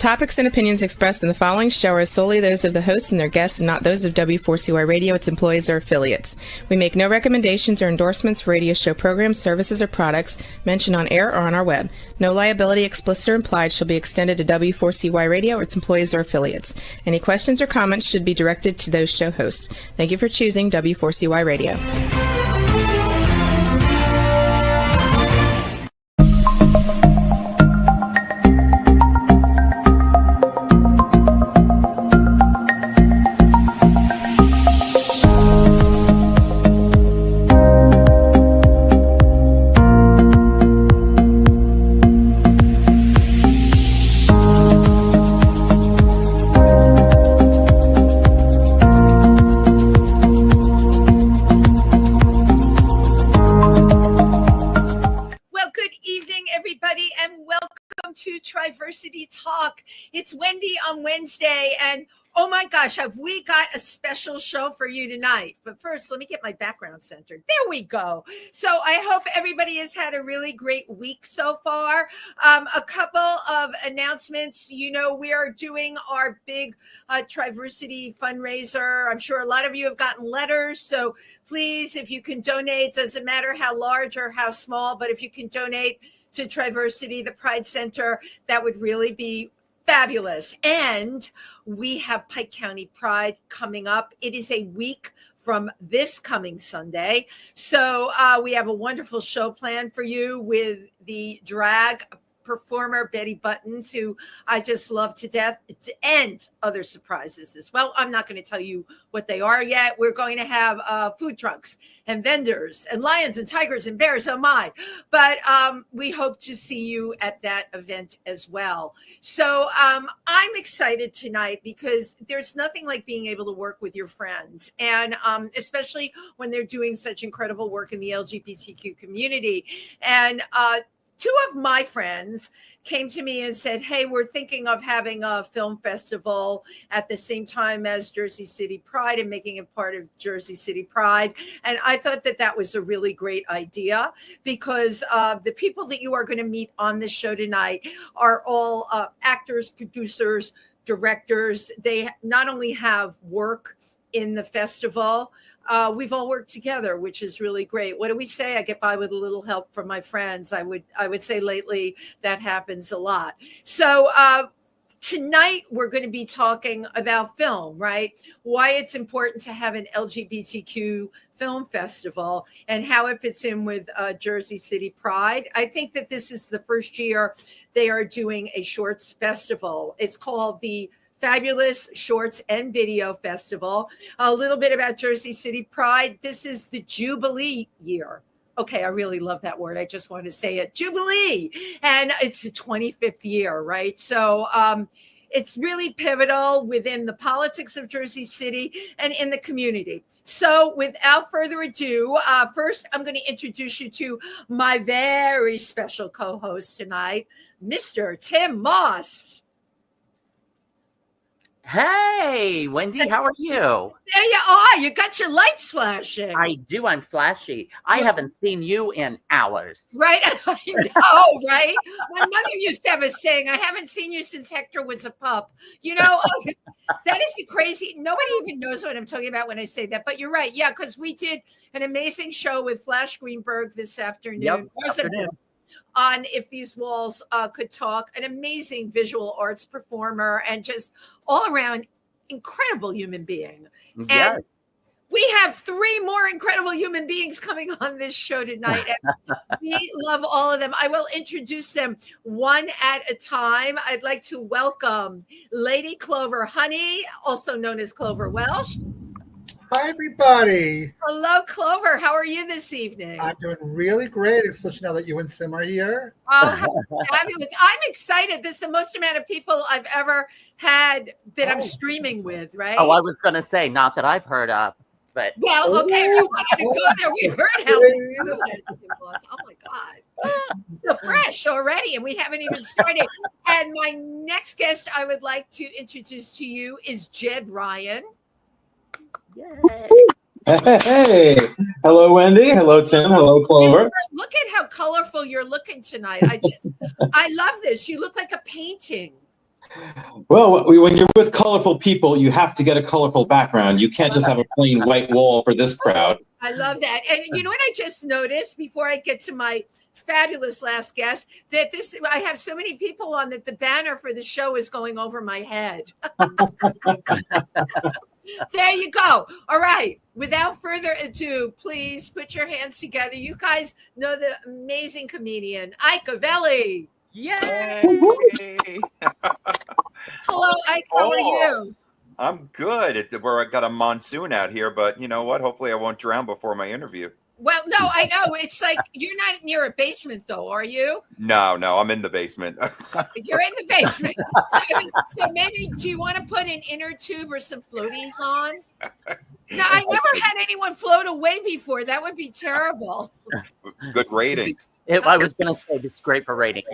topics and opinions expressed in the following show are solely those of the hosts and their guests and not those of W4CY Radio, its employees, or affiliates. We make no recommendations or endorsements for radio show programs, services, or products mentioned on air or on our web. No liability, explicit or implied, shall be extended to W4CY Radio or its employees or affiliates. Any questions or comments should be directed to those show hosts. Thank you for choosing W4CY Radio. Talk. It's Wendy on Wednesday, and oh my gosh, have we got a special show for you tonight. But first, let me get my background centered. There we go. So I hope everybody has had a really great week so far. A couple of announcements. You know, we are doing our big Triversity fundraiser. I'm sure a lot of you have gotten letters. So please, if you can donate, doesn't matter how large or how small, but if you can donate to Triversity, the Pride Center, that would really be fabulous. And we have Pike County Pride coming up. It is a week from this coming Sunday. So we have a wonderful show planned for you with the drag performer Betty Buttons, who I just love to death, and other surprises as well. I'm not going to tell you what they are yet. We're going to have food trucks and vendors and lions and tigers and bears. Oh my. But we hope to see you at that event as well. So I'm excited tonight because there's nothing like being able to work with your friends, and especially when they're doing such incredible work in the LGBTQ community. And two of my friends came to me and said, hey, we're thinking of having a film festival at the same time as Jersey City Pride and making it part of Jersey City Pride. And I thought that that was a really great idea because the people that you are going to meet on this show tonight are all actors, producers, directors. They not only have work in the festival, we've all worked together, which is really great. What do we say? I get by with a little help from my friends. I would say lately that happens a lot. So tonight we're going to be talking about film, right? Why it's important to have an LGBTQ film festival and how it fits in with Jersey City Pride. I think that this is the first year they are doing a shorts festival. It's called the Fabulous Shorts and Video Festival. A little bit about Jersey City Pride. This is the Jubilee year. Okay, I really love that word. I just wanted to say it. Jubilee. And it's the 25th year, right? So it's really pivotal within the politics of Jersey City and in the community. So without further ado, first I'm going to introduce you to my very special co-host tonight, Mr. Tim Moss. Hey, Wendy, how are you? There you are. You got your lights flashing. I do. I'm flashy. I haven't seen you in hours. Right? I know, right? My mother used to have a saying, I haven't seen you since Hector was a pup. You know, that is crazy. Nobody even knows what I'm talking about when I say that. But you're right. Yeah, because we did an amazing show with Flash Greenberg this afternoon. Yep, on If These Walls Could Talk, an amazing visual arts performer and just all around incredible human being. Yes. And we have three more incredible human beings coming on this show tonight. And we love all of them. I will introduce them one at a time. I'd like to welcome Lady Clover Honey, also known as Clover Welsh. Hi, everybody. Hello, Clover. How are you this evening? I'm doing really great, especially now that you and Sim are here. Oh, how fabulous. I'm excited. This is the most amount of people I've ever had that I'm streaming with, right? Oh, I was going to say, not that I've heard of, but. Well, okay, if you wanted to go there, we heard how it was. Oh, my God. So fresh already, and we haven't even started. And my next guest I would like to introduce to you is Jed Ryan. Yay. Hey, hello, Wendy. Hello, Tim. Hello, Clover. Look at how colorful you're looking tonight. I love this. You look like a painting. Well, when you're with colorful people, you have to get a colorful background. You can't just have a plain white wall for this crowd. I love that. And you know what I just noticed before I get to my fabulous last guest, that I have so many people on that the banner for the show is going over my head. There you go. All right. Without further ado, please put your hands together. You guys know the amazing comedian, Ike Avelli. Yay! Hello, Ike. How are you? I'm good. I got a monsoon out here, but you know what? Hopefully I won't drown before my interview. Well, no, I know. It's like you're not near a basement, though, are you? No, I'm in the basement. You're in the basement. So maybe, do you want to put an inner tube or some floaties on? No, I never had anyone float away before. That would be terrible. Good ratings. I was going to say it's great for ratings.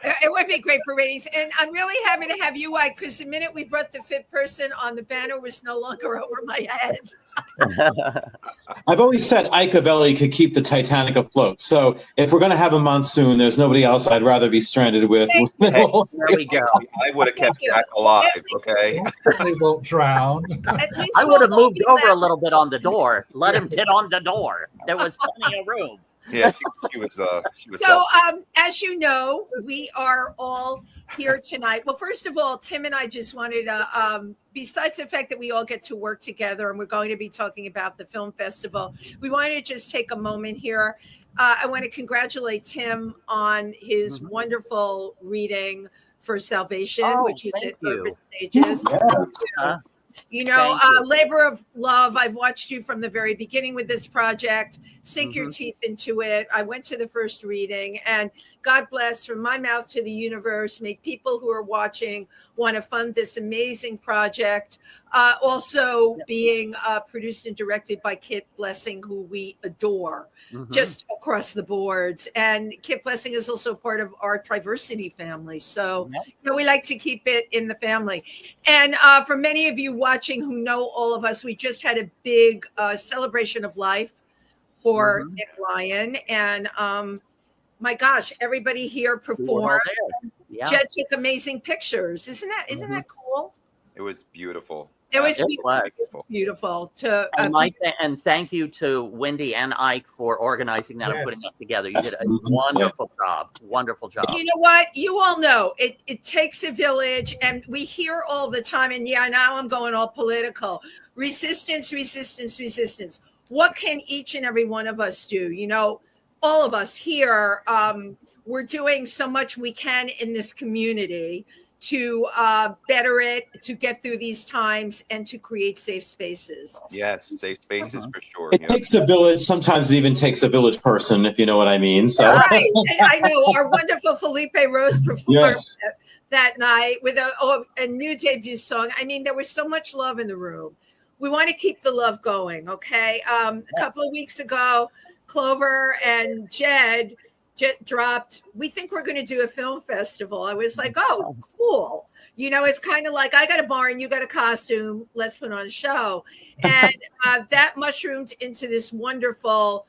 It would be great for ratings. And I'm really happy to have you, Ike, because the minute we brought the fifth person on, the banner was no longer over my head. I've always said Ike Avelli could keep the Titanic afloat. So if we're going to have a monsoon, there's nobody else I'd rather be stranded with. Hey, there we go. I would have kept Jack alive, okay? They won't drown. I would have moved over a little bit on the door. Let him get on the door. There was plenty of room. Yeah, she was so as you know, we are all here tonight. Well, first of all, Tim and I just wanted to, besides the fact that we all get to work together and we're going to be talking about the film festival, we wanted to just take a moment here. I want to congratulate Tim on his wonderful reading for Salvation, which is at Urban Stages. You know, labor of love. I've watched you from the very beginning with this project. Sink your teeth into it. I went to the first reading, and God bless, from my mouth to the universe, make people who are watching want to fund this amazing project. Also being produced and directed by Kit Blessing, who we adore just across the boards. And Kit Blessing is also part of our Triversity family. So you know, we like to keep it in the family. And for many of you watching who know all of us, we just had a big celebration of life for Nick Ryan. And my gosh, everybody here performed. Jed took amazing pictures. Isn't that cool? It was beautiful. It was beautiful. And thank you to Wendy and Ike for organizing that and putting that together. You did a wonderful job. Wonderful job. You know what? You all know it takes a village, and we hear all the time. And now I'm going all political. Resistance, resistance, resistance. What can each and every one of us do? You know, all of us here, we're doing so much we can in this community to better it, to get through these times, and to create safe spaces. Yes, safe spaces for sure. It takes a village. Sometimes it even takes a village person, if you know what I mean. So right. And I know our wonderful Felipe Rose performed that night with a new debut song. I mean, there was so much love in the room. We want to keep the love going, okay? A couple of weeks ago, Clover and Jed dropped, we think we're going to do a film festival. I was like, oh, cool. You know, it's kind of like, I got a barn, you got a costume, let's put on a show. And that mushroomed into this wonderful,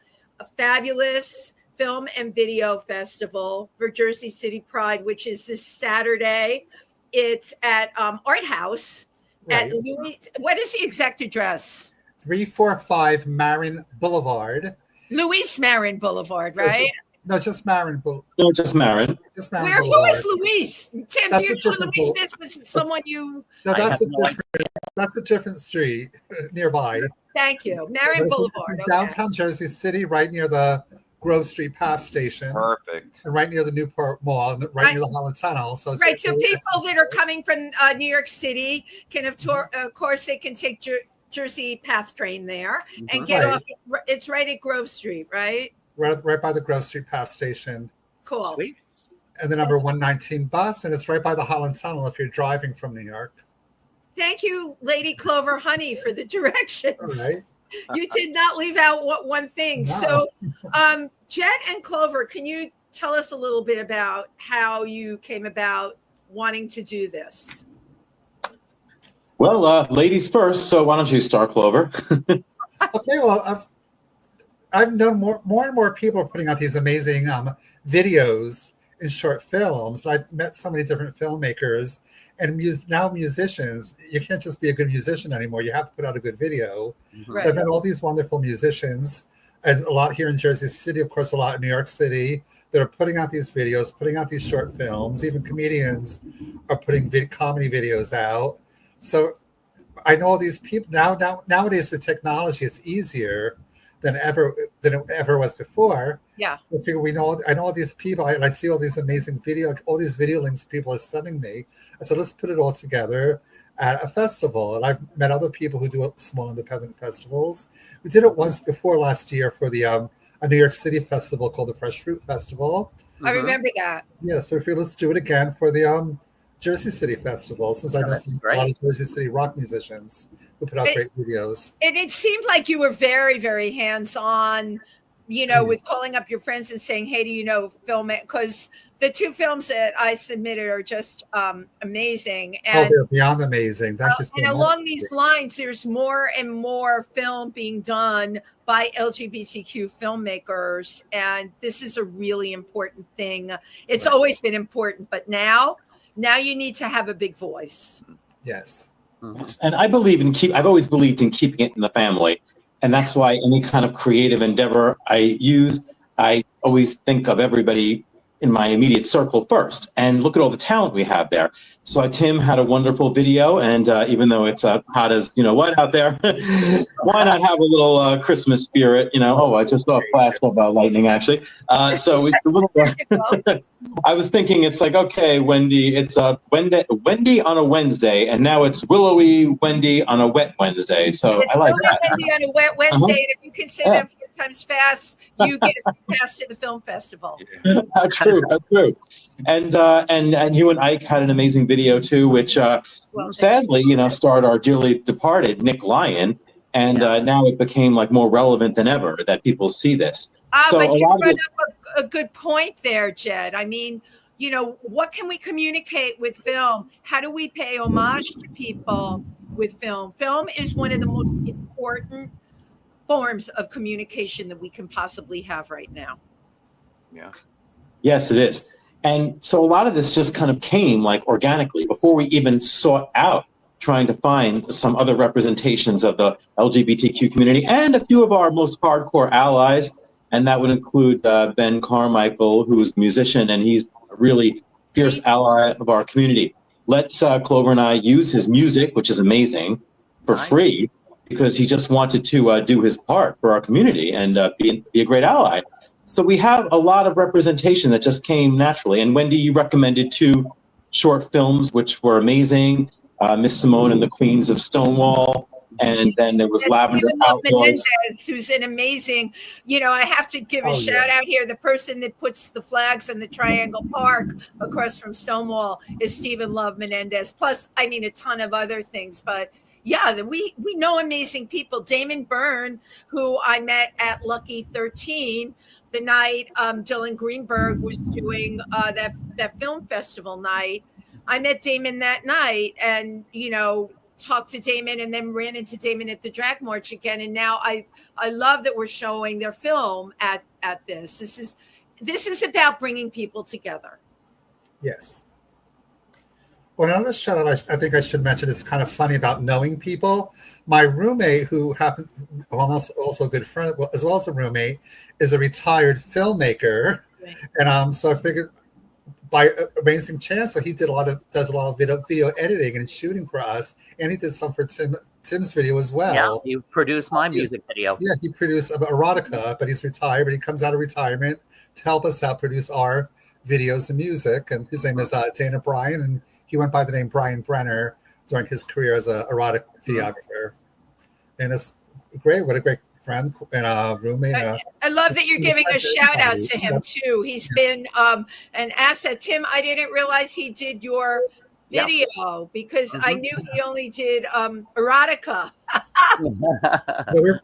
fabulous film and video festival for Jersey City Pride, which is this Saturday. It's at Art House at Louis. What is the exact address? 345 Marin Boulevard. Luis Marin Boulevard, right? No, just Marin Boulevard. No, just Marin. Just Marin Who Boulevard. is Luis? Tim, do you know Luis? This was someone you... No, that's a different street nearby. Thank you. Marin Boulevard. It's downtown Jersey City, right near the Grove Street Pass Station. Perfect. And right near the Newport Mall, and right near the Holland Tunnel. So right, so people that are coming from New York City can, of course, they can take Jersey Path train there and get off. It's right at Grove Street, right? Right by the Grove Street Pass Station. Cool. Sweet. And the number 119 bus, and it's right by the Holland Tunnel if you're driving from New York. Thank you, Lady Clover Honey, for the directions. All right. You did not leave out one thing. No. So, Jed and Clover, can you tell us a little bit about how you came about wanting to do this? Well, ladies first. So why don't you start, Clover? Okay. Well, I've known more and more people are putting out these amazing videos and short films. And I've met so many different filmmakers, And now musicians, you can't just be a good musician anymore. You have to put out a good video. Right. So I've met all these wonderful musicians, and a lot here in Jersey City, of course, a lot in New York City, that are putting out these videos, putting out these short films. Even comedians are putting comedy videos out. So I know all these people nowadays with technology, it's easier than it ever was before. Yeah. I figure I know all these people. I see all these amazing all these video links people are sending me. I said, let's put it all together at a festival. And I've met other people who do small independent festivals. We did it once before last year for the a New York City festival called the Fresh Fruit Festival. I remember that. Yeah, so let's do it again for the Jersey City Festival, since I know a lot of Jersey City rock musicians who put out great videos. And it seemed like you were very, very hands-on, with calling up your friends and saying, hey, do you know film it? Because the 2 films that I submitted are just amazing. And, they're beyond amazing. Thank you so much. And along these lines, there's more and more film being done by LGBTQ filmmakers. And this is a really important thing. It's always been important, but now you need to have a big voice. Yes. And I believe I've always believed in keeping it in the family. And that's why any kind of creative endeavor I use, I always think of everybody in my immediate circle first. And look at all the talent we have there. So Tim had a wonderful video, and even though it's hot as what out there, why not have a little Christmas spirit? I just saw a flash of lightning actually. So it's a little. I was thinking it's like, okay, Wendy, it's Wendy on a Wednesday, and now it's Willowy Wendy on a wet Wednesday. So I like that. Wendy on a wet Wednesday, and if you can say that 4 times fast, you get a pass to the film festival. True. And you and Ike had an amazing video too, which sadly, starred our dearly departed Nick Lyon, and now it became like more relevant than ever that people see this. But you brought up a good point there, Jed. I mean, what can we communicate with film? How do we pay homage to people with film? Film is one of the most important forms of communication that we can possibly have right now. Yeah. Yes, it is. And so a lot of this just kind of came like organically before we even sought out trying to find some other representations of the LGBTQ community and a few of our most hardcore allies. And that would include Ben Carmichael, who's a musician, and he's a really fierce ally of our community. Let's Clover and I use his music, which is amazing, for free, because he just wanted to do his part for our community and be a great ally. So we have a lot of representation that just came naturally. And Wendy, you recommended 2 short films, which were amazing. Miss Simone and the Queens of Stonewall. And then there was Lavender Outlaws, who's an amazing, I have to give a shout out here. The person that puts the flags in the Triangle Park across from Stonewall is Stephen Love Menendez. Plus, a ton of other things. But yeah, we know amazing people. Damon Byrne, who I met at Lucky 13, the night Dylan Greenberg was doing that film festival night. I met Damon that night and, talked to Damon and then ran into Damon at the Drag March again. And now I love that we're showing their film at this. This is about bringing people together. Yes. Well, another show that I think I should mention is kind of funny about knowing people. My roommate, who happens almost also a good friend, as well as a roommate, is a retired filmmaker, right. And so I figured by amazing chance, so he does a lot of video editing and shooting for us, and he did some for Tim's video as well. Yeah, you produced my music video. Yeah, he produced Erotica, but he's retired. But he comes out of retirement to help us out produce our videos and music. And his name is Dana Bryan, and he went by the name Brian Brenner during his career as an erotic videographer. And it's great. What a great friend and roommate. I love that you're giving a shout out to him too. He's been an asset. Tim, I didn't realize he did your video because I knew he only did erotica.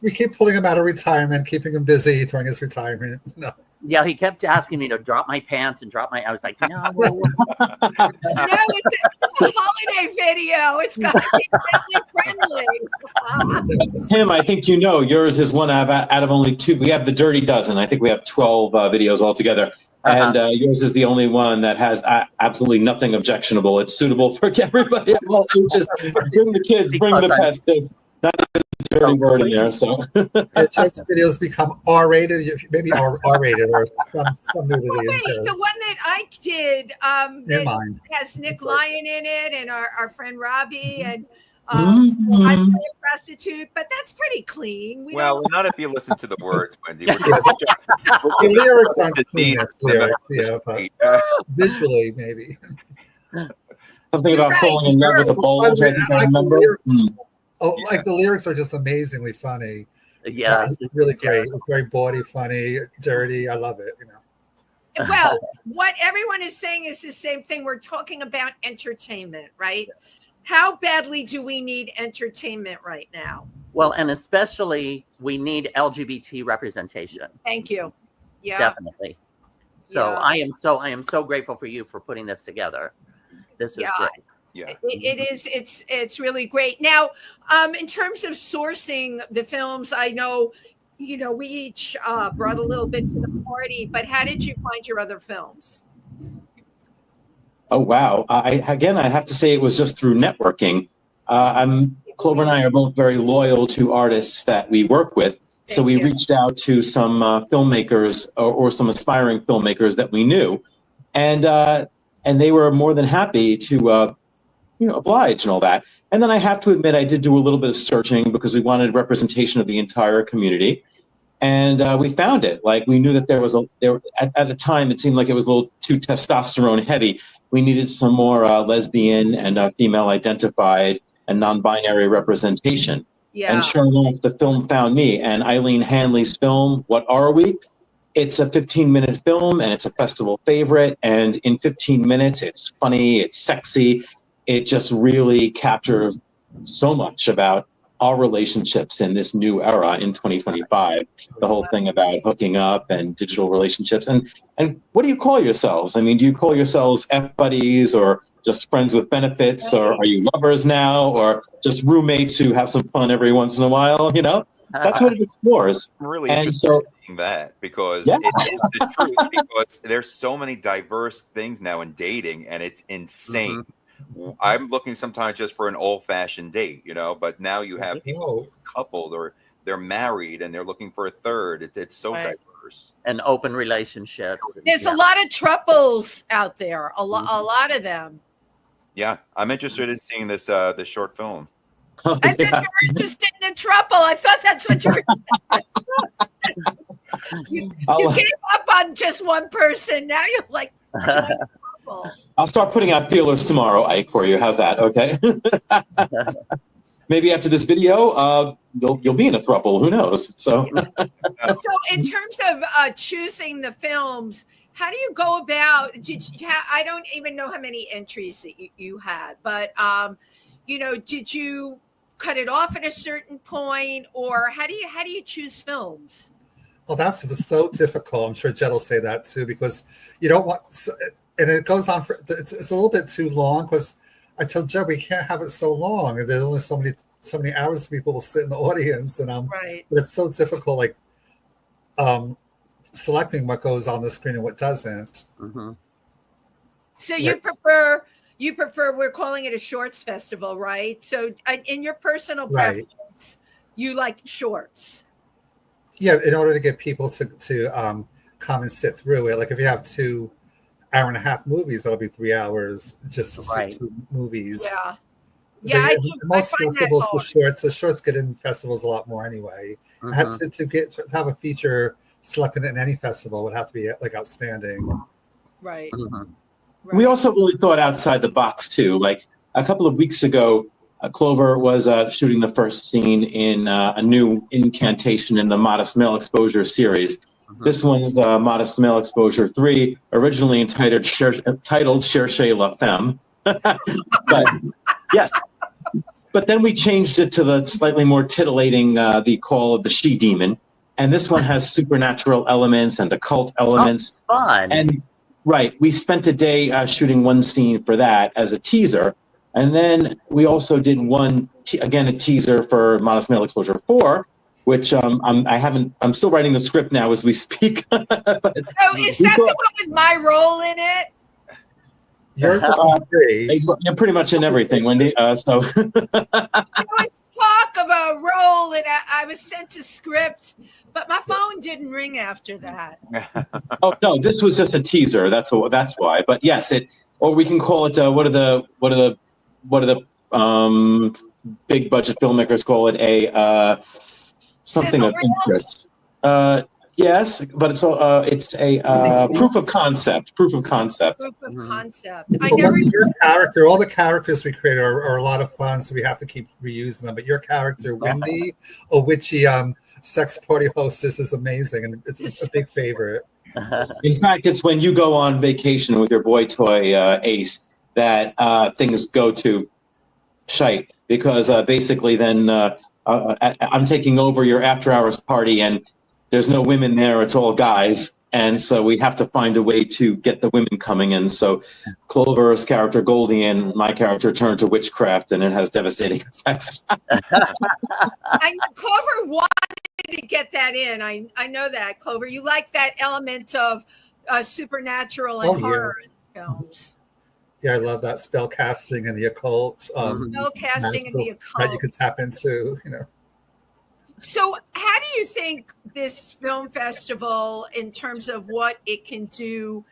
We keep pulling him out of retirement, keeping him busy during his retirement. No. Yeah, he kept asking me to drop my pants and drop my. I was like, no. No, it's a holiday video. It's got to be friendly. Tim, I think yours is one out of only 2. We have the Dirty Dozen. I think we have 12 videos altogether. And yours is the only one that has absolutely nothing objectionable. It's suitable for everybody. Well, it's just bring the kids, bring the pets. There's not a dirty word in there. So just videos become R-rated, maybe R-rated or some nudity. Wait, the one that Ike did Never mind. has Nick Lyon in it and our friend Robbie and I play a prostitute, but that's pretty clean. Well, not if you listen to the words, Wendy. The lyrics aren't the cleanest lyrics, but visually, maybe. Something about falling in love with a bulge, I think I remember. Like the lyrics are just amazingly funny. Yes. It's really great. It's very bawdy, funny, dirty. I love it, Well, what everyone is saying is the same thing. We're talking about entertainment, right? Yes. How badly do we need entertainment right now? Well, and especially we need LGBT representation. Thank you. Yeah, Definitely. So Yeah. I am so grateful for you for putting this together. This is great. Yeah. It is. It's really great. Now, in terms of sourcing the films, I know, we each brought a little bit to the party, but how did you find your other films? Oh, wow. I have to say it was just through networking. Clover and I are both very loyal to artists that we work with. So we reached out to some filmmakers or some aspiring filmmakers that we knew. And they were more than happy to, oblige and all that. And then I have to admit, I did do a little bit of searching because we wanted representation of the entire community. And we found it. Like, we knew that there was at the time, it seemed like it was a little too testosterone heavy. We needed some more lesbian and female identified and non-binary representation. Yeah. And sure enough, the film found me. And Eileen Hanley's film, What Are We? It's a 15-minute film and it's a festival favorite. And in 15 minutes, it's funny, it's sexy. It just really captures so much about our relationships in this new era in 2025. The whole thing about hooking up and digital relationships. And what do you call yourselves? I mean, do you call yourselves F-buddies or just friends with benefits? Or are you lovers now? Or just roommates who have some fun every once in a while? That's what it explores. I'm really And interested in seeing that because it is the truth, because there's so many diverse things now in dating and it's insane. I'm looking sometimes just for an old-fashioned date, but now you have people coupled or they're married and they're looking for a third. It's so diverse. And open relationships. There's a lot of triples out there, a lot of them. Yeah, I'm interested in seeing this short film. I thought you were interested in a trouble. I thought that's what you were. You gave up on just one person. Now you're like, I'll start putting out feelers tomorrow, Ike, for you. How's that? Okay. Maybe after this video, you'll be in a throuple. Who knows? So in terms of choosing the films, how do you go about? I don't even know how many entries that you had, but did you cut it off at a certain point, or how do you choose films? Well, that's so difficult. I'm sure Jed will say that too, because you don't want. And it goes on for it's a little bit too long, because I told Jed we can't have it so long, and there's only so many hours people will sit in the audience, and right. But it's so difficult, like selecting what goes on the screen and what doesn't. Mm-hmm. So you prefer we're calling it a shorts festival, right? So in your personal preference, you like shorts. Yeah, in order to get people to come and sit through it. Like if you have 2 hour-and-a-half movies, that'll be 3 hours just to sit through movies. Yeah. Yeah, I do. Most festivals, the shorts get in festivals a lot more anyway. Mm-hmm. I had to have a feature selected in any festival would have to be like outstanding. Right. Mm-hmm. We also really thought outside the box too. Like a couple of weeks ago, Clover was shooting the first scene in a new incantation in the Modest Male Exposure series. Mm-hmm. This one's Modest Male Exposure 3, originally entitled Cherchez la Femme. But yes. But then we changed it to the slightly more titillating, the call of the she-demon. And this one has supernatural elements and occult elements. Oh, fun. And we spent a day shooting one scene for that as a teaser. And then we also did a teaser for Modest Male Exposure 4, which I'm still writing the script now as we speak. But Oh, is that the one with my role in it? Yours is free. You're pretty much in everything, Wendy. So There was talk of a role, and I was sent a script, but my phone didn't ring after that. oh no, this was just a teaser. That's why. But yes, or we can call it what are the big budget filmmakers call it a something of interest. Yes, but it's a proof of concept. Proof of concept. I But never. your character, all the characters we create are a lot of fun, so we have to keep reusing them. But your character, Wendy, a witchy sex party hostess, is amazing, and it's a big favorite. In fact, it's when you go on vacation with your boy toy Ace that things go to shite, because basically then I'm taking over your after hours party and there's no women there, it's all guys. And so we have to find a way to get the women coming in. So Clover's character Goldie and my character turn to witchcraft, and it has devastating effects. I know Clover wanted to get that in. I know that, Clover. You like that element of supernatural and horror films. Yeah, I love that spell casting and the occult. Spell casting and the occult that you could tap into, So how do you think this film festival, in terms of what it can do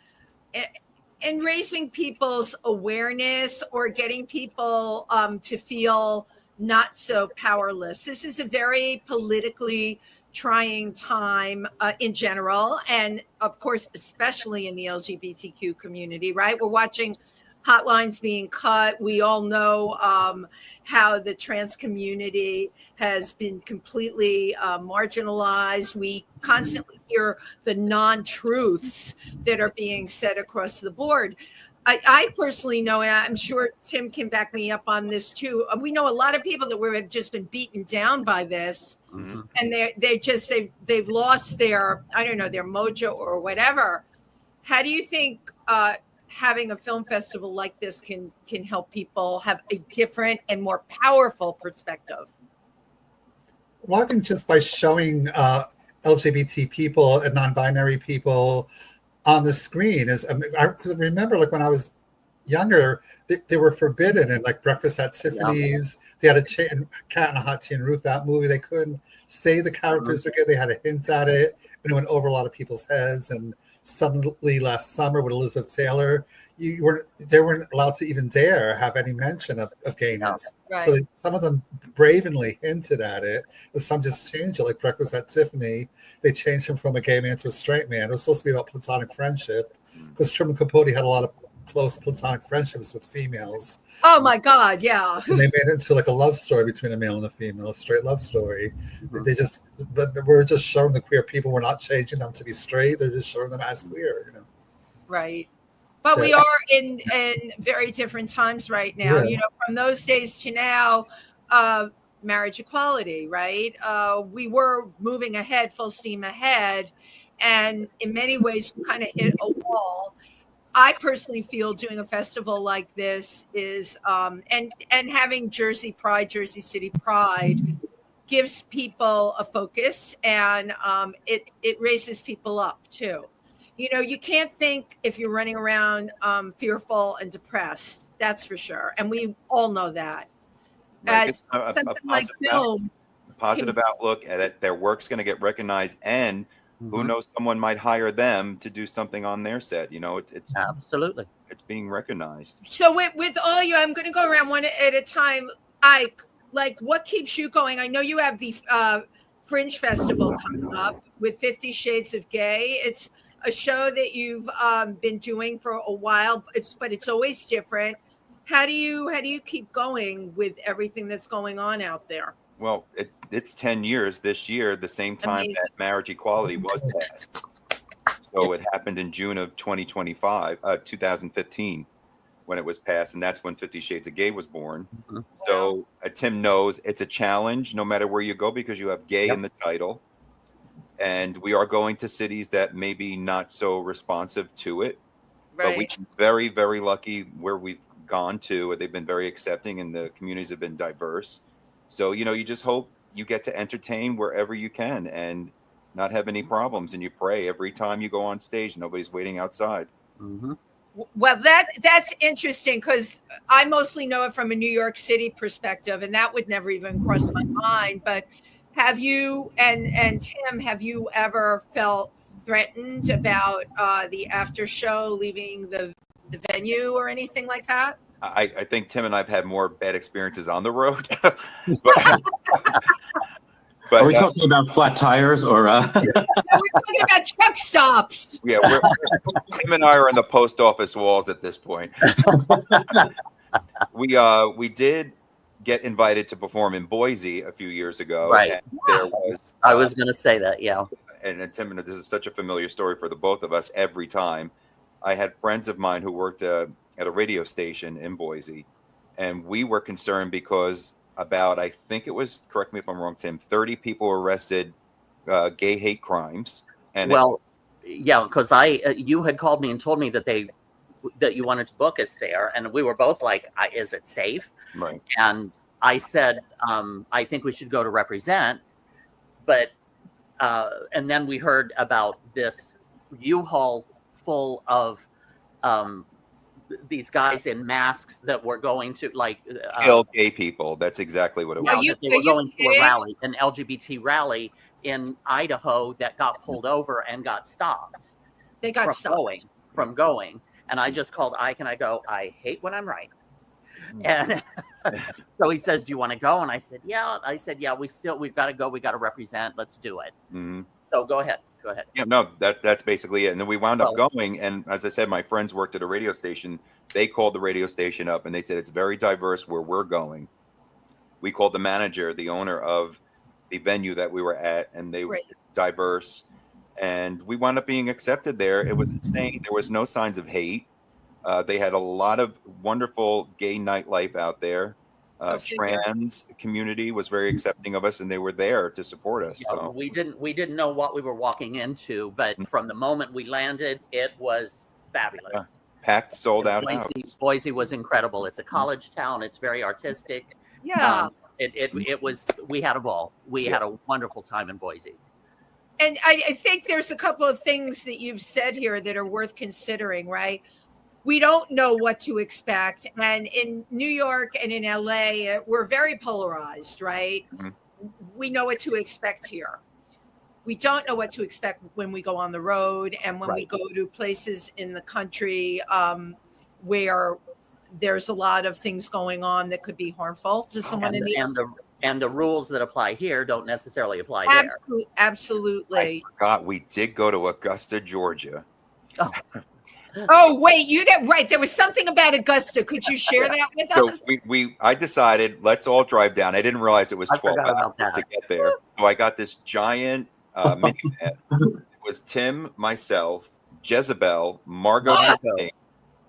in raising people's awareness or getting people to feel not so powerless? This is a very politically trying time in general, and of course, especially in the LGBTQ community, right? We're watching hotlines being cut. We all know how the trans community has been completely marginalized. We constantly hear the non-truths that are being said across the board. I personally know, and I'm sure Tim can back me up on this too. We know a lot of people that have just been beaten down by this, and they've lost their, I don't know, their mojo or whatever. How do you think having a film festival like this can help people have a different and more powerful perspective? Well, I think just by showing LGBT people and non-binary people on the screen I remember, like when I was younger, they were forbidden in like Breakfast at Tiffany's. They had a Cat in a Hot Tin Roof, that movie. They couldn't say the characters were gay. They had a hint at it, and it went over a lot of people's heads. And suddenly last summer with Elizabeth Taylor, they weren't allowed to even dare have any mention of gayness. Right. So some of them brazenly hinted at it, and some just changed it. Like Breakfast at Tiffany, they changed him from a gay man to a straight man. It was supposed to be about platonic friendship, because Truman Capote had a lot of close platonic friendships with females. Oh my God, yeah. And they made it into like a love story between a male and a female, a straight love story. But we're just showing the queer people, we're not changing them to be straight. They're just showing them as queer, Right. But we are in very different times right now. Yeah. From those days to now, marriage equality, right? We were moving ahead, full steam ahead. And in many ways, we kind of hit a wall. I personally feel doing a festival like this is, and having Jersey City Pride gives people a focus, and it raises people up too. You can't think if you're running around fearful and depressed. That's for sure, and we all know that. Right. Positive outlook that their work's going to get recognized, and who knows, someone might hire them to do something on their set. It's absolutely, it's being recognized. So with all you, I'm going to go around one at a time. Ike, like, what keeps you going? I know you have the Fringe Festival coming up with 50 Shades of Gay. It's a show that you've been doing for a while, but it's always different. How do you keep going with everything that's going on out there? Well, it's 10 years this year, the same time that marriage equality was passed. So it happened in June of 2015, when it was passed, and that's when 50 Shades of Gay was born. So Tim knows it's a challenge no matter where you go, because you have gay in the title. And we are going to cities that may be not so responsive to it. Right. But we've been very, very lucky where we've gone to. They've been very accepting, and the communities have been diverse. So, you just hope you get to entertain wherever you can and not have any problems. And you pray every time you go on stage. Nobody's waiting outside. Mm-hmm. Well, that's interesting because I mostly know it from a New York City perspective, and that would never even cross my mind. But have you and Tim, have you ever felt threatened about the after show leaving the venue or anything like that? I think Tim and I've had more bad experiences on the road. But, are we talking about flat tires or? No, we're talking about truck stops. Yeah, Tim and I are in the post office walls at this point. We did get invited to perform in Boise a few years ago. Right. And there was. I was going to say that. Yeah. And Tim, and this is such a familiar story for the both of us. Every time, I had friends of mine who worked at a radio station in Boise, and we were concerned because about, I think it was, correct me if I'm wrong, Tim, 30 people were arrested, gay hate crimes. And yeah, because you had called me and told me that you wanted to book us there, and we were both like, "Is it safe?" Right. And I said, "I think we should go to represent," but and then we heard about this U-Haul full of these guys in masks that were going to kill gay people. That's exactly what it was. They were going to a rally, an LGBT rally in Idaho that got pulled over and got stopped. They got stopped from going. And I just called Ike and I go, "I hate when I'm right." And so he says, "Do you want to go?" And I said, "Yeah." I said, "Yeah, we've got to go. We got to represent. Let's do it." Mm-hmm. So go ahead. Yeah, no, that's basically it. And then we wound up going. And as I said, my friends worked at a radio station. They called the radio station up and they said, "It's very diverse where we're going." We called the manager, the owner of the venue that we were at, and it's diverse. And we wound up being accepted there. It was insane. There was no signs of hate. They had a lot of wonderful gay nightlife out there. Trans community was very accepting of us, and they were there to support us. Yeah, so we didn't know what we were walking into, but from the moment we landed, it was fabulous. Packed, sold out. Boise was incredible. It's a college town. It's very artistic. Yeah. It was. We had a ball. We had a wonderful time in Boise. And I think there's a couple of things that you've said here that are worth considering, right? We don't know what to expect. And in New York and in LA, we're very polarized, right? Mm-hmm. We know what to expect here. We don't know what to expect when we go on the road and when we go to places in the country where there's a lot of things going on that could be harmful to someone and the rules that apply here don't necessarily apply there. Absolutely. I forgot we did go to Augusta, Georgia. Oh, wait, you did right. There was something about Augusta. Could you share that with us? So I decided let's all drive down. I didn't realize it was 12 hours to get there. So I got this giant minivan. It was Tim, myself, Jezebel, Margot,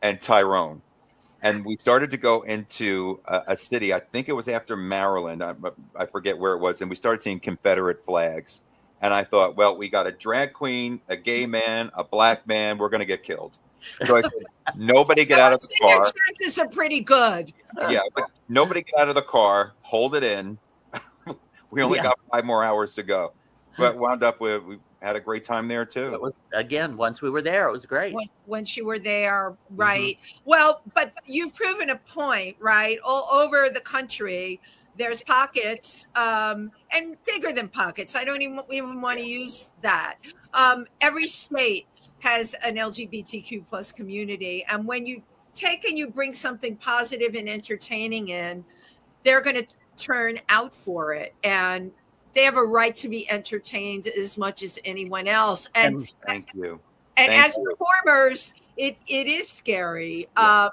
and Tyrone. And we started to go into a city. I think it was after Maryland. I forget where it was. And we started seeing Confederate flags. And I thought, well, we got a drag queen, a gay man, a black man. We're going to get killed. So I said, nobody get out of the car. Their chances are pretty good. Yeah, but nobody get out of the car. Hold it in. We only got 5 more hours to go. But wound up with, we had a great time there too. It was, again, once we were there, it was great. Once you were there, right? Mm-hmm. Well, but you've proven a point, right? All over the country, there's pockets, and bigger than pockets. I don't even want to use that. Every state has an LGBTQ plus community. And when you take and you bring something positive and entertaining in, they're going to turn out for it. And they have a right to be entertained as much as anyone else. And thank you. And as performers, it is scary. But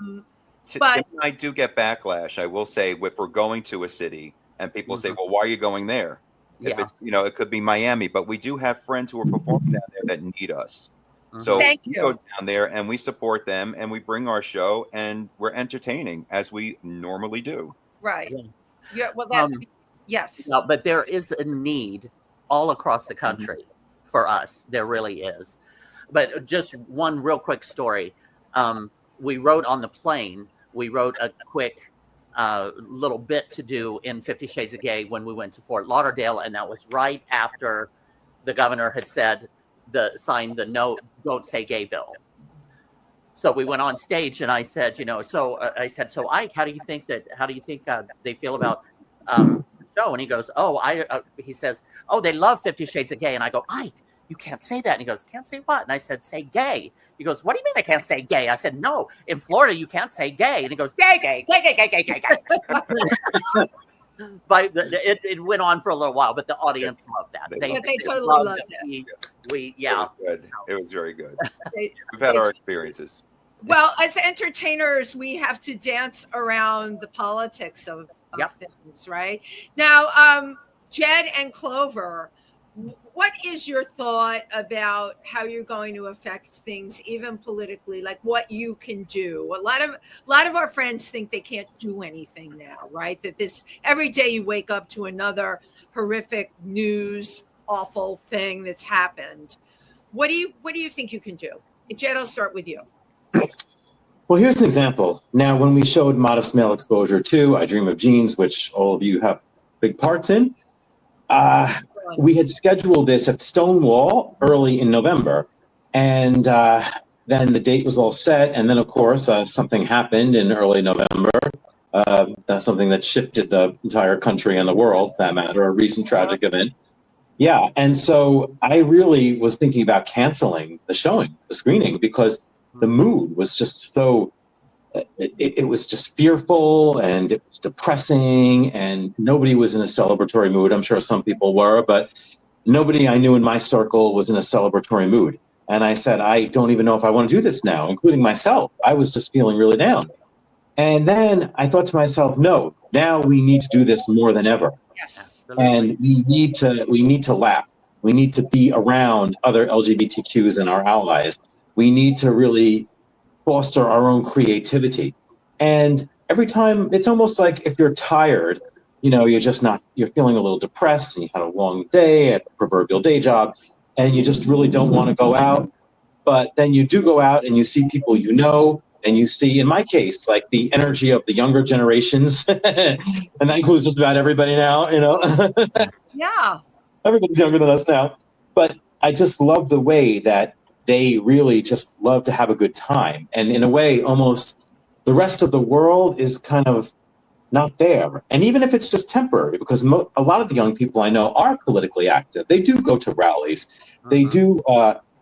Tim and I do get backlash. I will say, if we're going to a city and people say, well, why are you going there? If it's, it could be Miami, but we do have friends who are performing down there that need us. So we go down there and we support them and we bring our show and we're entertaining as we normally do. Right. Yeah. Well, yes. No, but there is a need all across the country for us. There really is. But just one real quick story. We wrote on the plane, we wrote a quick little bit to do in 50 Shades of Gay when we went to Fort Lauderdale, and that was right after the governor had signed the no Don't Say Gay bill. So we went on stage, and I said, so Ike, how do you think they feel about the show? And he goes, he says, they love 50 Shades of Gay. And I go, Ike, you can't say that. And he goes, can't say what? And I said, say gay. He goes, what do you mean I can't say gay? I said, no, in Florida you can't say gay. And he goes, gay. But it went on for a little while, but the audience loved that. They totally loved it. It was very good. We've had our experiences. Well, as entertainers, we have to dance around the politics of things, right? Now, Jed and Clover, what is your thought about how you're going to affect things, even politically, like what you can do? A lot of our friends think they can't do anything now, right? That every day you wake up to another horrific news, awful thing that's happened. What do you think you can do? Jed, I'll start with you. Well, here's an example. Now, when we showed Modest Male Exposure 2, I Dream of Jeans, which all of you have big parts in, we had scheduled this at Stonewall early in November. And then the date was all set. And then, of course, something happened in early November. That's something that shifted the entire country and the world, for that matter, a recent tragic event. Yeah. And so I really was thinking about canceling the screening, because the mood was just so, it was just fearful and it was depressing, and nobody was in a celebratory mood. I'm sure some people were, but nobody I knew in my circle was in a celebratory mood. And I said, I don't even know if I want to do this now, including myself. I was just feeling really down. And then I thought to myself, no, now we need to do this more than ever. Yes. And we need to laugh. We need to be around other LGBTQs and our allies. We need to really foster our own creativity. And every time, it's almost like if you're tired, you're feeling a little depressed, and you had a long day at the proverbial day job, and you just really don't want to go out. But then you do go out and you see people and you see, in my case, like the energy of the younger generations, and that includes just about everybody now, Yeah. Everybody's younger than us now. But I just love the way that they really just love to have a good time. And in a way, almost the rest of the world is kind of not there. And even if it's just temporary, because a lot of the young people I know are politically active. They do go to rallies. They do.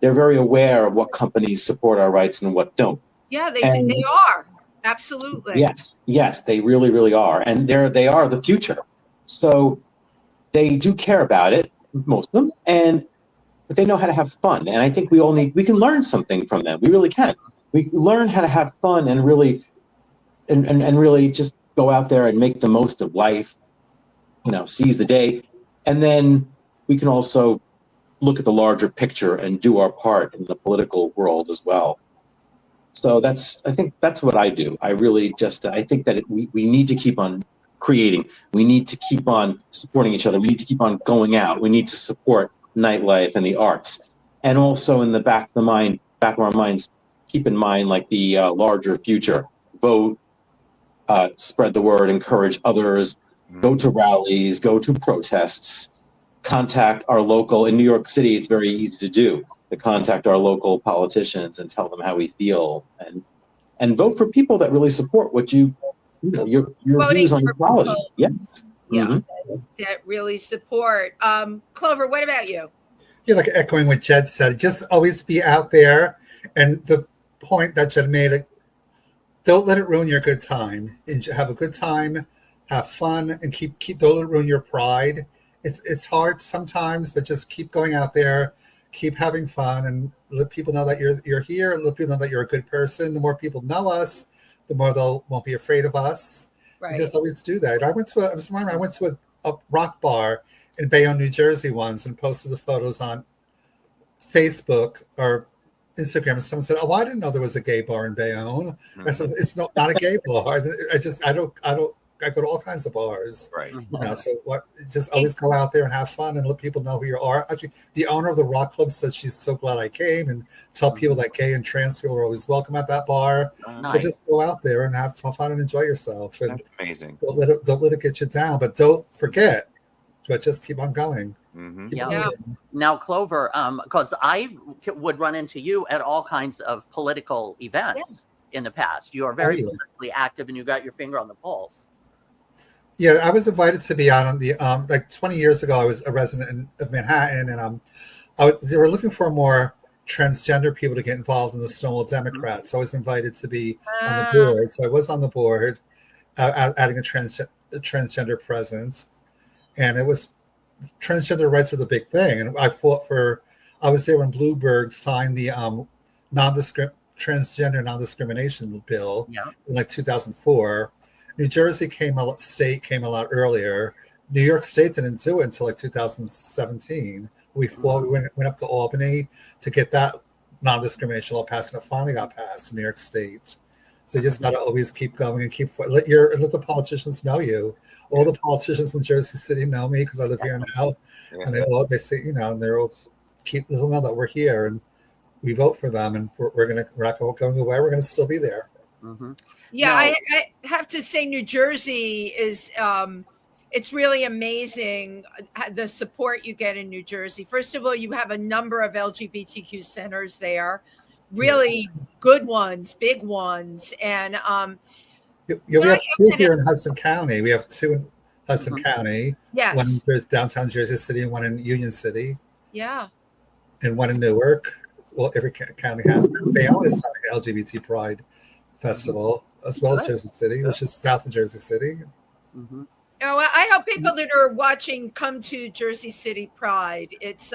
They're very aware of what companies support our rights and what don't. Yeah, they are. Absolutely. Yes, they really, really are. And they are the future. So they do care about it, most of them, but they know how to have fun. And I think we can learn something from them. We really can. We learn how to have fun and really, and really just go out there and make the most of life, seize the day. And then we can also look at the larger picture and do our part in the political world as well. So I think that's what I do. I really I think that we need to keep on creating. We need to keep on supporting each other. We need to keep on going out. We need to support nightlife and the arts. And also in the back of our minds, keep in mind like the larger future. Vote, spread the word, encourage others, go to rallies, go to protests, contact our local, in New York City, it's very easy to do, to contact our local politicians and tell them how we feel, and vote for people that really support what your views on equality. Yes. Yeah, that really support. Clover, what about you? Yeah, like echoing what Jed said, just always be out there. And the point that Jed made, don't let it ruin your good time. Have a good time, have fun, and keep don't let it ruin your pride. It's hard sometimes, but just keep going out there, keep having fun, and let people know that you're here, and let people know that you're a good person. The more people know us, the more they won't be afraid of us. Right. And just always do that. I went to a rock bar in Bayonne, New Jersey once, and posted the photos on Facebook or Instagram, and someone said, "Oh, I didn't know there was a gay bar in Bayonne." I said, "It's not a gay bar. I don't I go to all kinds of bars. Right. You know, so what? Just always go out there and have fun and let people know who you are. Actually, the owner of the rock club said she's so glad I came, and tell people that gay and trans people are always welcome at that bar. So just go out there and have fun and enjoy yourself. And that's amazing. Don't let it get you down, but don't forget. But just keep on going. Yeah. Now, Clover, because I would run into you at all kinds of political events in the past. You are very politically active, and you got your finger on the pulse. Yeah, I was invited to be out on the like 20 years ago. I was a resident of Manhattan, and they were looking for more transgender people to get involved in the Stonewall Democrats. So I was invited to be on the board. So I was on the board, adding a transgender presence, and it was transgender rights were the big thing. And I was there when Bloomberg signed the transgender non-discrimination bill in like 2004. New Jersey came a lot earlier. New York State didn't do it until like 2017. We went up to Albany to get that non-discrimination law passed, and it finally got passed in New York State. So you just got to always keep going and let the politicians know you. All the politicians in Jersey City know me because I live here now, and they say, you know, and they're all keep them know that we're here and we vote for them, and we're not going away. We're going to still be there. Yeah, I have to say, New Jersey is it's really amazing the support you get in New Jersey. First of all, you have a number of LGBTQ centers there, really good ones, big ones, and we have two here in Hudson County. We have two in Hudson County. Yes, one in downtown Jersey City and one in Union City. Yeah, and one in Newark. Well, every county has. Bayonne is having an LGBT Pride Festival, as well as Jersey City, which is south of Jersey City. Oh, I hope people that are watching come to Jersey City Pride. It's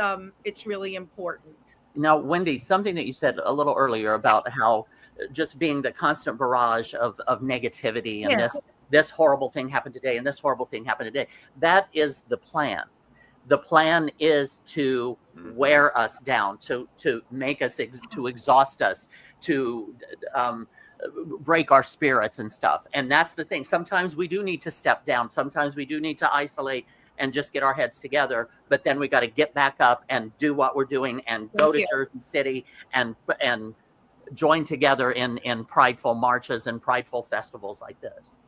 really important. Now, Wendy, something that you said a little earlier about how just being the constant barrage of negativity and this horrible thing happened today and this horrible thing happened today. That is the plan. The plan is to wear us down, to make us, to exhaust us, to break our spirits and stuff. And that's the thing. Sometimes we do need to step down. Sometimes we do need to isolate and just get our heads together. But then we got to get back up and do what we're doing and go to Jersey City and join together in prideful marches and prideful festivals like this.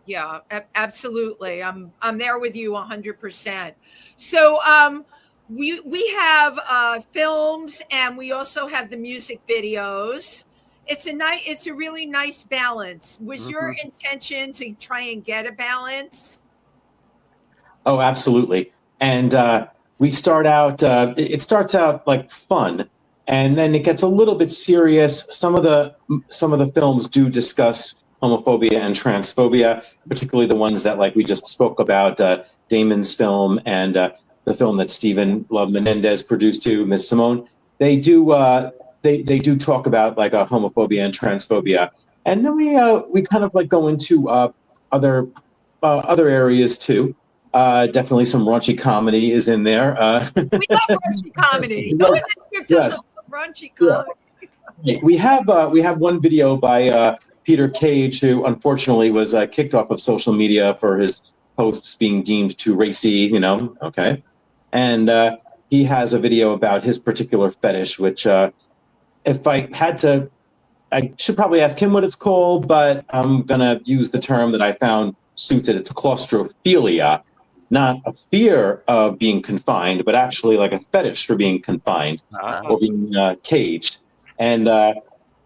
Yeah, absolutely. I'm there with you 100%. So we have films, and we also have the music videos. It's a really nice balance. Was your intention to try and get a balance? Oh, absolutely. And we start out. It starts out like fun, and then it gets a little bit serious. Some of the films do discuss homophobia and transphobia, particularly the ones that, like we just spoke about, Damon's film and the film that Stephen Love Menendez produced too, Miss Simone. They do they do talk about like homophobia and transphobia, and then we kind of like go into other areas too. Definitely some raunchy comedy is in there. We love raunchy comedy. Who in the script doesn't love raunchy comedy? Yeah. We have one video by Peter Cage, who unfortunately was kicked off of social media for his posts being deemed too racy, okay. And he has a video about his particular fetish, which if I had to, I should probably ask him what it's called, but I'm going to use the term that I found suited. It's claustrophilia, not a fear of being confined, but actually like a fetish for being confined or being caged. And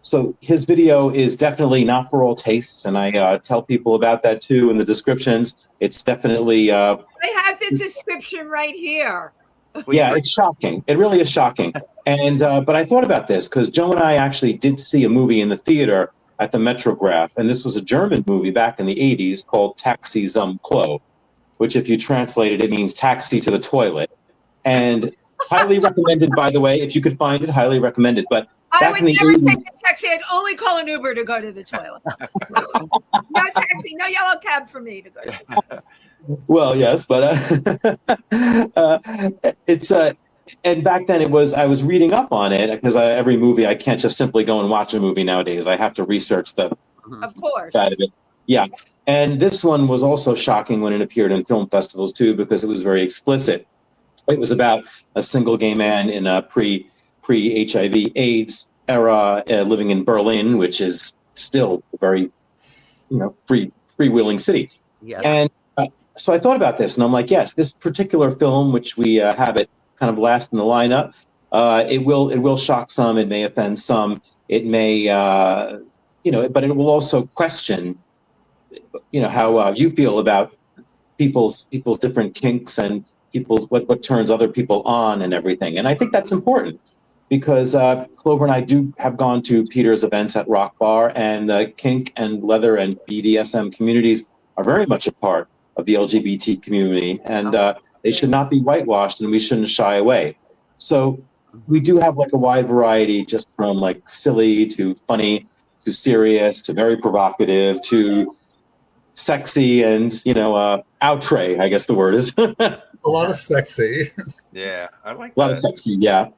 so his video is definitely not for all tastes, and I tell people about that too in the descriptions. It's definitely I have the description right here. Yeah, it's shocking. It really is shocking. And but I thought about this because Joe and I actually did see a movie in the theater at the Metrograph, and this was a German movie back in the 80s called Taxi zum Klo, which if you translate it, it means taxi to the toilet. And highly recommended, by the way, if you could find it, highly recommended. But I would never take a taxi. I'd only call an Uber to go to the toilet. No taxi, no yellow cab for me to go to the toilet. Well, yes, but it's and back then it was, I was reading up on it because every movie, I can't just simply go and watch a movie nowadays. I have to research the of course side of it. Yeah. And this one was also shocking when it appeared in film festivals too, because it was very explicit. It was about a single gay man in a pre-HIV AIDS era, living in Berlin, which is still a very, freewheeling city. Yes. And so I thought about this, and I'm like, yes, this particular film, which we have it kind of last in the lineup, it will shock some, it may offend some, it may, but it will also question, how you feel about people's different kinks and what turns other people on and everything. And I think that's important because Clover and I have gone to Peter's events at Rock Bar, and kink and leather and BDSM communities are very much a part of the LGBT community, and they should not be whitewashed, and we shouldn't shy away. So we do have like a wide variety, just from like silly to funny to serious to very provocative to sexy and outre, I guess the word is. A lot of sexy. Yeah, I like a lot of sexy. Yeah.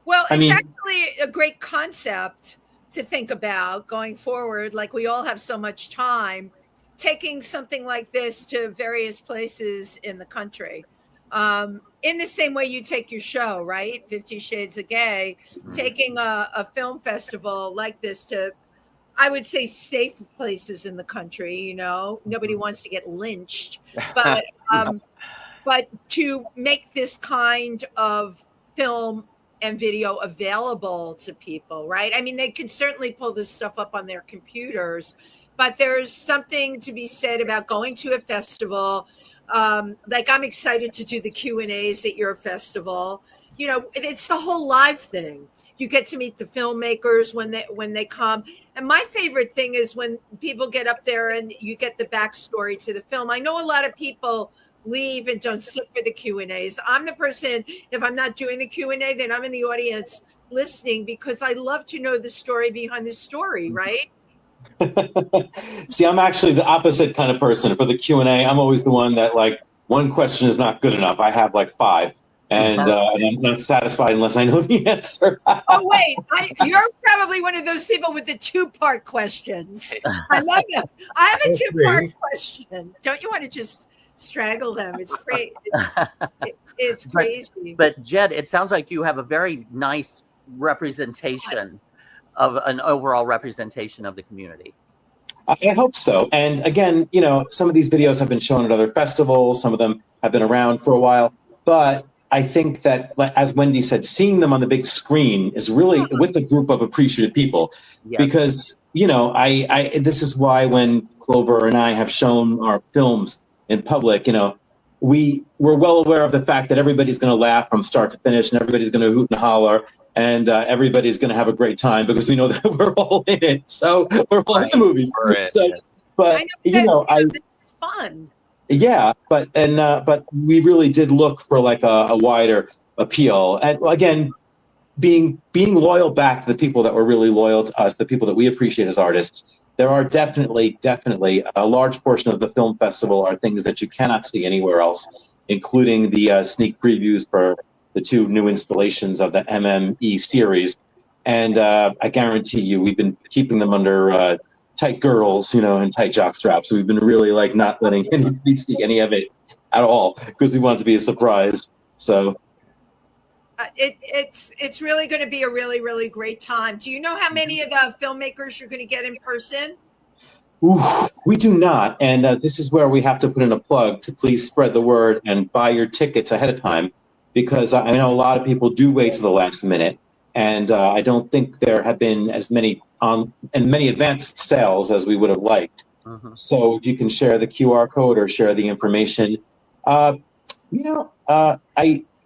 Well, it's actually a great concept to think about going forward. Like, we all have so much time, taking something like this to various places in the country. In the same way you take your show, right? 50 Shades of Gay, taking a film festival like this to, I would say, safe places in the country. Nobody wants to get lynched, but but to make this kind of film and video available to people, right? I mean, they can certainly pull this stuff up on their computers, but there's something to be said about going to a festival. Like, I'm excited to do the Q&As at your festival. It's the whole live thing. You get to meet the filmmakers when they come. And my favorite thing is when people get up there and you get the backstory to the film. I know a lot of people leave and don't sit for the Q&As. I'm the person, if I'm not doing the Q&A, then I'm in the audience listening, because I love to know the story behind the story, right? See, I'm actually the opposite kind of person. For the Q&A, I'm always the one that, like, one question is not good enough. I have like 5. And I'm not satisfied unless I know the answer. Oh, wait. You're probably one of those people with the 2-part questions. I love them. I have a 2-part question. Don't you want to just strangle them? It's great. It's crazy. But Jed, it sounds like you have a very nice representation of an overall representation of the community. I hope so. And again, some of these videos have been shown at other festivals. Some of them have been around for a while. But I think that, as Wendy said, seeing them on the big screen is really with a group of appreciative people. Yes. Because, this is why when Clover and I have shown our films in public, we're well aware of the fact that everybody's going to laugh from start to finish, and everybody's going to hoot and holler, and everybody's going to have a great time, because we know that we're all in it. So we're all in the movies. But it's fun. Yeah, but we really did look for like a wider appeal, and again, being loyal back to the people that were really loyal to us, the people that we appreciate as artists. There are definitely a large portion of the film festival are things that you cannot see anywhere else, including the sneak previews for the 2 new installations of the MME series. And I guarantee you, we've been keeping them under tight girdles, and tight jock straps. So we've been really like not letting anybody see any of it at all, because we want it to be a surprise. So it's really going to be a really, really great time. Do you know how many of the filmmakers you're going to get in person? Ooh, we do not. And this is where we have to put in a plug to please spread the word and buy your tickets ahead of time, because I know a lot of people do wait to the last minute. And I don't think there have been as many many advanced sales as we would have liked. So if you can share the QR code or share the information,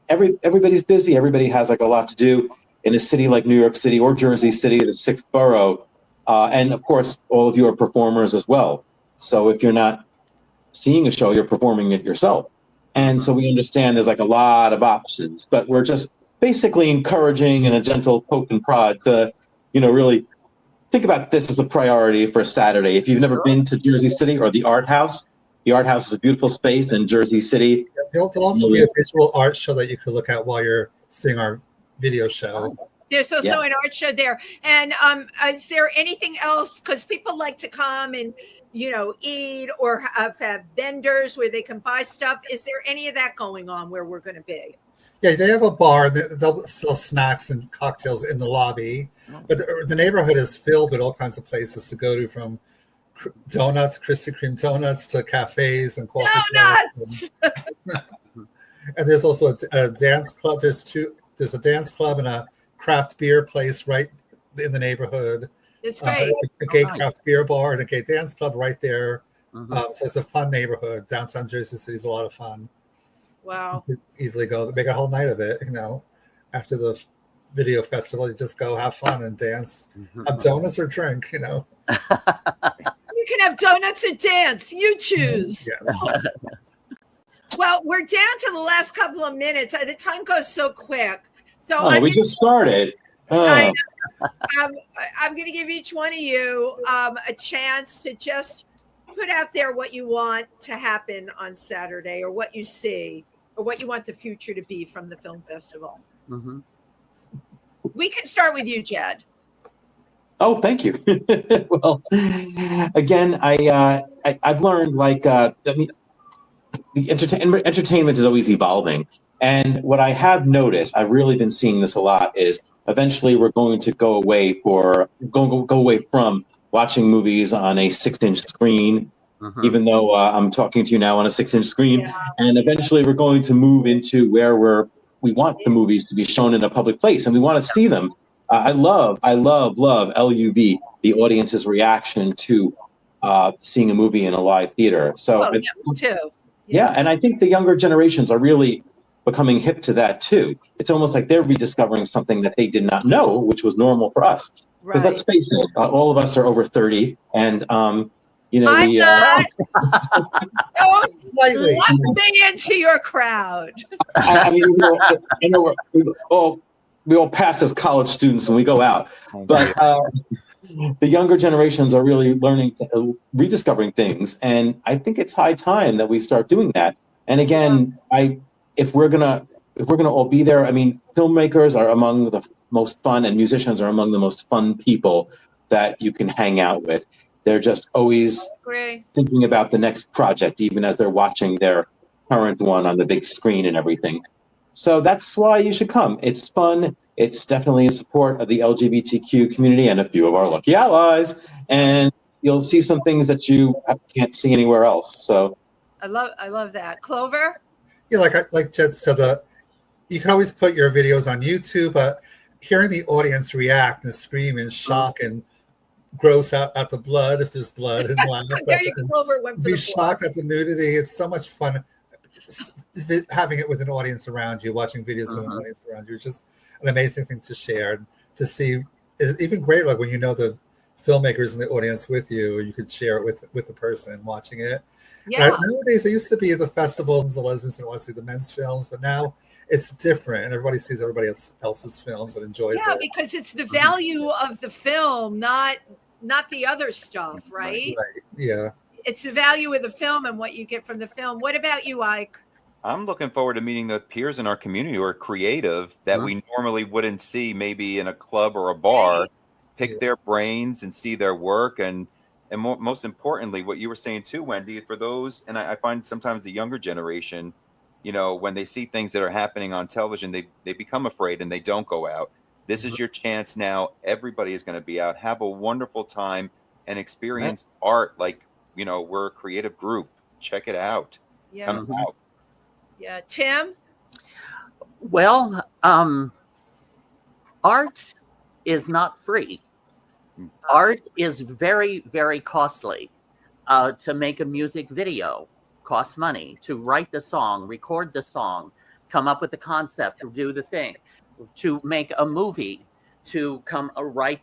everybody's busy. Everybody has like a lot to do in a city like New York City or Jersey City, the 6th borough. And of course, all of you are performers as well. So if you're not seeing a show, you're performing it yourself. And so we understand there's like a lot of options, but we're just basically encouraging in a gentle poke and prod to, really think about this as a priority for Saturday. If you've never been to Jersey City or the Art House is a beautiful space in Jersey City. There'll also be a visual art show that you could look at while you're seeing our video show. There's also an art show there. And is there anything else? Because people like to come and, eat or have vendors where they can buy stuff. Is there any of that going on where we're going to be? Yeah, they have a bar. They'll sell snacks and cocktails in the lobby. But the neighborhood is filled with all kinds of places to go to, from donuts, Krispy Kreme donuts, to cafes and coffee shops. And there's also a dance club. There's a dance club and a craft beer place right in the neighborhood. It's great. A gay craft beer bar and a gay dance club right there. So it's a fun neighborhood. Downtown Jersey City is a lot of fun. Wow. You could easily go make a whole night of it. After the video festival, you just go have fun and dance, have donuts or drink. You can have donuts or dance. You choose. Yes. Well, we're down to the last couple of minutes. The time goes so quick. So we just started. I'm going to give each one of you a chance to just put out there what you want to happen on Saturday, or what you see, or what you want the future to be from the film festival. We can start with you, Jed. Oh, thank you. Well, again, I've learned the entertainment is always evolving. And what I have noticed, I've really been seeing this a lot, is eventually we're going to go away from watching movies on a 6-inch screen, even though I'm talking to you now on a 6-inch screen. Yeah. And eventually we're going to move into where we want the movies to be shown in a public place, and we want to see them. I love LUV, the audience's reaction to seeing a movie in a live theater. So me too. Yeah, and I think the younger generations are really becoming hip to that too. It's almost like they're rediscovering something that they did not know, which was normal for us. Because let's face it, all of us are over 30, and I'm not. Don't lump me into your crowd. I mean, we all pass as college students when we go out, but the younger generations are really learning, rediscovering things, and I think it's high time that we start doing that. And again, if we're gonna all be there, I mean, filmmakers are among the most fun, and musicians are among the most fun people that you can hang out with. They're just always thinking about the next project, even as they're watching their current one on the big screen and everything. So that's why you should come. It's fun. It's definitely in support of the LGBTQ community and a few of our lucky allies. And you'll see some things that you can't see anywhere else. So I love that. Clover? Yeah, like Jed said, you can always put your videos on YouTube, but hearing the audience react and scream in shock and gross out at the blood, if there's blood, and laugh, be shocked at the nudity. It's so much fun having it with an audience around you, watching videos with an audience around you. It's just an amazing thing to share, to see. It's even great, like when you know the filmmakers in the audience with you, you could share it with the person watching it. Yeah. Nowadays, it used to be the festivals, the lesbians and want to see the men's films, but now it's different, and everybody sees everybody else's films and enjoys it. Yeah, because it's the value of the film, not the other stuff, right? Right. Yeah. It's the value of the film and what you get from the film. What about you, Ike? I'm looking forward to meeting the peers in our community who are creative that we normally wouldn't see maybe in a club or a bar. Pick their brains and see their work, and most importantly, what you were saying too, Wendy, for those, and I find sometimes the younger generation, when they see things that are happening on television, they become afraid and they don't go out. This is your chance now. Everybody is going to be out. Have a wonderful time and experience art. Like, we're a creative group. Check it out. Yeah. Come out. Yeah. Tim? Well, art is not free. Art is very, very costly. To make a music video costs money. To write the song, record the song, come up with the concept, do the thing. To make a movie, to write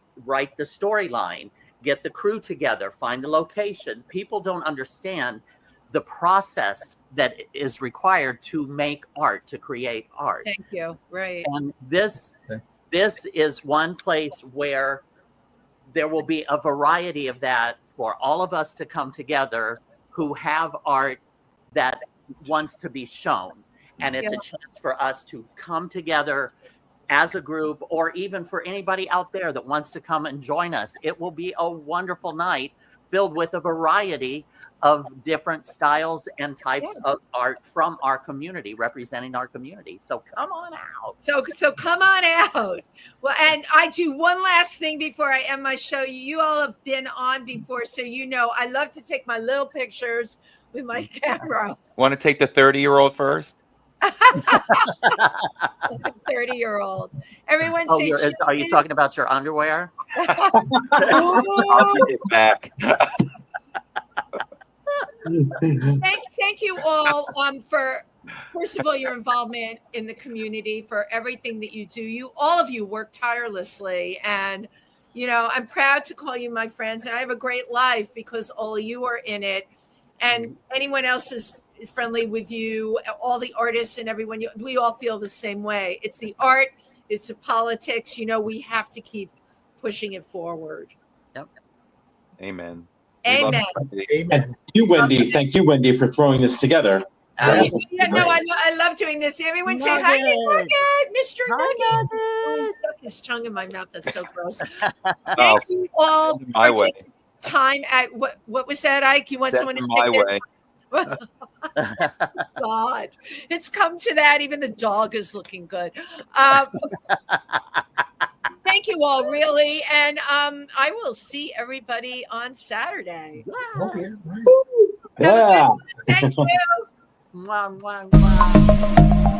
the storyline, get the crew together, find the location. People don't understand the process that is required to make art, to create art. Thank you. Right. And this is one place where there will be a variety of that for all of us to come together who have art that wants to be shown. And it's a chance for us to come together as a group, or even for anybody out there that wants to come and join us. It will be a wonderful night filled with a variety of different styles and types of art from our community, representing our community. So come on out. So come on out. Well, and I do one last thing before I end my show. You all have been on before, so you know I love to take my little pictures with my camera. Want to take the 30-year-old first? 30-year-old. Everyone Oh, say, are you talking about your underwear? I'll bring it back. Thank you all for, first of all, your involvement in the community, for everything that you do. All of you work tirelessly, and you know I'm proud to call you my friends, and I have a great life because all of you are in it, and anyone else is friendly with you, all the artists and everyone. We all feel the same way. It's the art, it's the politics. You know, we have to keep pushing it forward. Yep. Amen. Amen. Amen. Thank you, Wendy, for throwing this together. Yeah, no, I love doing this. Everyone say hi, Nugget, Mr. Nugget. Oh, he stuck his tongue in my mouth. That's so gross. Thank you all My for way. taking time at what was that, Ike? You want someone to my stick way. God, it's come to that. Even the dog is looking good. Thank you all, really, and I will see everybody on Saturday. Oh, yeah, right. Have a good Yeah. one. Thank you. Mwah, mwah, mwah.